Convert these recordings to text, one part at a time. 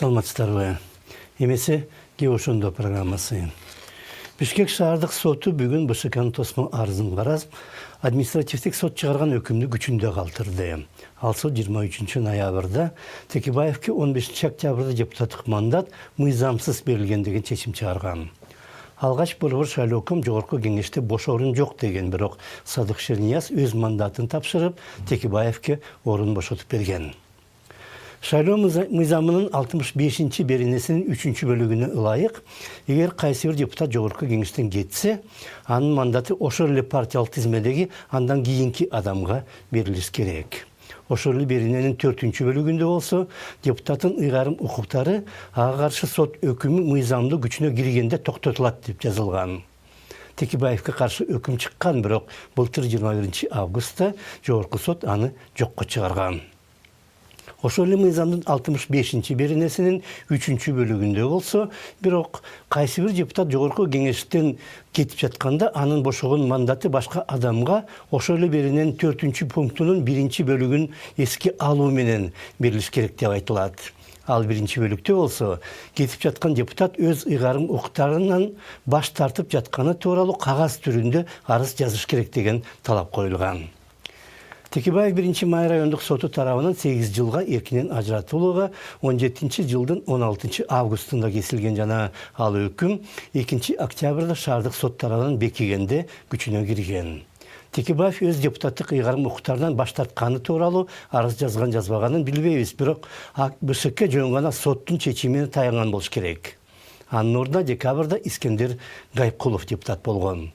Саламатсыздарбы. Эмесе Геошондо программасы. Бишкек шаардык соту бүгүн БШКнын тосмо арызын карап, административдик сот чыгарган өкүмдү күчүндө калтырды. Ал сот 23 ноябрда Текебаевке 15 октябрда депутаттык мандат мыйзамсыз берилгендигин чечим чыгарган. Алгач борбор шайлоо өкүм жогорку кеңеште бош орун жок деген, бирок Садык Шернияз өз мандатын тапшырып, Текебаевке орун бошотуп берген. Шайлоо мыйзамынын 65 беренесинин 3 бөлүгүнө ылайык, эгер кайсы бир депутат жогорку кеңештен кетсе, анын мандаты ошол эле партиялык тизмедеги андан кийинки адамга берилиш керек. Ошол эле берененин 4 бөлүгүндө болсо, депутаттын ыйгарым укуктары ага каршы сот өкүмү мыйзамдуу күчүнө киргенде токтотулат деп жазылган. Текебаевке каршы өкүм чыккан, бирок былтыр 21 августта жогорку сот аны жокко чыгарган. Ошол эле мыйзамдын 65 беренесинин 3 бөлүгүндө болсо, бирок кайсы бир депутат жогорку кеңештен кетип жатканда анын бошогон мандаты башка адамга ошол эле берененин 4 пунктунун 1 бөлүгүн эске алуу менен берилиш керек деп айтылат. Ал 1 бөлүктө болсо, кетип жаткан депутат өз ыйгарым укуктарынан баш тартып жатканы тууралуу кагаз түрүндө арыз жазыш керек деген талап коюлган. Текебаев 1 май райондук соту тарабынан 8 жылга эркинен ажыратуулууга 17 жылдын 16 августунда кесилген, жана ал өкүм 2 октябрда шаардык сот тарабынан бекигенде күчүнө кирген. Текебаев өз депутаттык ыйгарым укуктарынан баш тартканы тууралуу арыз жазган жазбаганын билбейбиз, бирок БШК жөн гана соттун чечимине таянган болуш керек. Анын ордуна декабрда Искендер Гайыпкулов депутат болгон.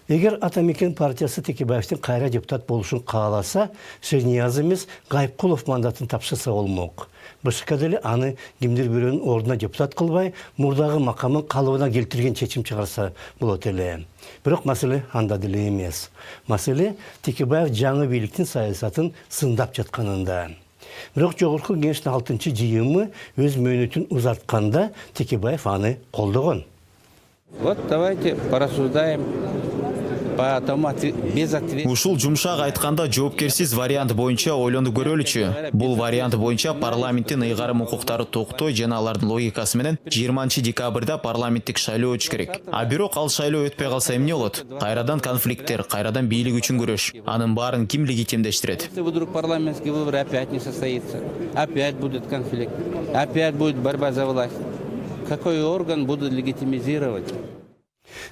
Эгер Атамекен партиясы Текебаевдин кайра депутат болушун кааласа, Шернияз эмес Гайыпкулов мандатын тапшырса болмок. БШК деле аны кимдир бирөөнүн ордуна депутат кылбай, мурдагы макамын калыбына келтирген чечим чыгарса болот эле. Бирок маселе анда деле эмес. Маселе Текебаев жаңы бийликтин саясатын сындап жатканында. Бирок жогорку кеңештин 6-жыйымы өз мөөнөтүн узартканда Текебаев аны колдогон. Вот давайте порассуждаем. Ушул жумшак айтканда жоопкерсиз вариант боюнча ойлонуп көрөлүчү. Бул вариант боюнча парламенттин ыйгарым укуктары токтой жана алардын логикасы менен 20 декабрда парламенттик шайлоо өтүш керек. А бирок ал шайлоо өтпөй калса эмне болот? Кайрадан конфликттер, кайрадан бийлик үчүн күрөш. Анын баарын ким легитимдештирет? Если вдруг парламентский выбор опять не состоится, опять будет конфликт, опять будет борьба за власть. Какой орган будет легитимизировать?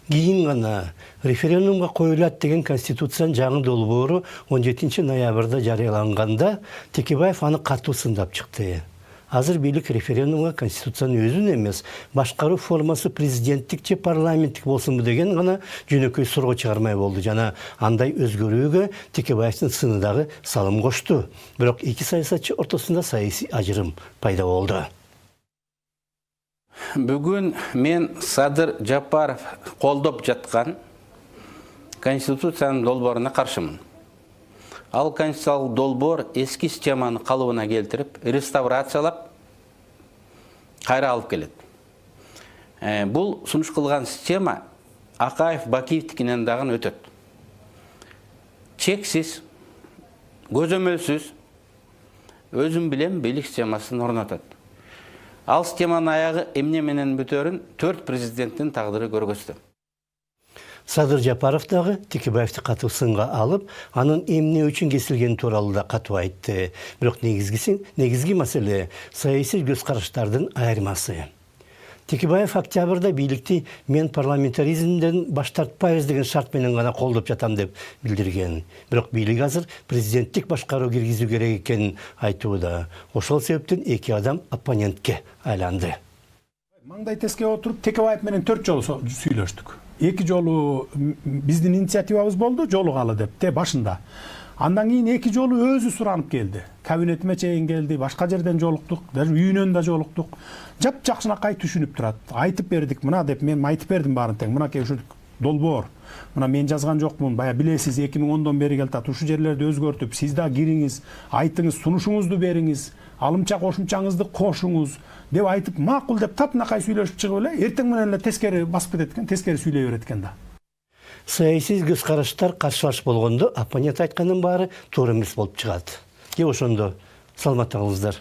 Кийин гана референдумга коюлат деген Конституциянын жаңы долбоору 17 ноябрда жарыяланганда Текебаев аны катуу сындап чыкты. Азыр бийлик референдумга Конституциянын өзүн эмес, башкаруу формасы президенттик же парламенттик болсунбу деген гана жөнөкөй суроо чыгармай болду, жана андай өзгөрүүгө Текебаевдин сыны дагы салым кошту. Бирок эки саясатчы ортосунда саясий ажырым пайда болду. Бүгін мен Садыр Жапаров колдоп жаткан Конституциянын долборуна каршымын. Ал конституциялык долбоор эски системаны калыбына келтирип, реставрациялап, кайра алып келет. Бул сунуш кылган система Акаев Бакиевдикинен дагы өтөт. Чексиз, көзөмөлсүз, өзүм билем бийлик системасын орнотот. Ал системанын аягы эмне менен бүтөрүн 4 президенттин тагдыры көргөздү. Садыр Жапаров дагы Текебаевди катуу сынга алып, анын эмне үчүн кесилгени тууралуу да катуу айтты. Бирок негизги маселе саясий көз караштардын айырмасы. Текебаев октябрда бийликти мен парламентаризмден баш тартпайбыз деген шарт менен гана колдоп жатам деп билдирген. Бирок бийлик азыр президенттик башкаруу киргизүү керек экенин айтууда. Ошол себептен эки адам оппонентке айланды. Маңдай теске отуруп Текебаев менен 4 жолу сүйлөштүк. 2 жолу биздин инициативабыз болду, жолугалы деп башында. Андан кийин 2 жолу өзү суранып келди. Кабинетиме чейин келди, башка жерден жолуктук, даже үйүнөн да жолуктук. Жакшынакай түшүнүп турат. Айтып бердик, мына деп мен айтып бердим баарын тең. Мына ушул долбоор. Мына мен жазган жокмун. Бая билесиз 2010дон бери келатат. Ушул жерлерди өзгөртүп, сиз да кириңиз, айтыңыз, сунушуңузду бериңиз, алымча кошумчаңызды кошуңуз деп айтып, макул деп тапнакай сүйлөшүп чыгып эле, эртең менен эле тескери басып кетет экен, тескери сүйлөй берет экен да. Саясий көз караштар каршы-каршы болгондо оппонент айткандын баары туура эмес болуп чыгат. Же ошондо саламатта калыңыздар.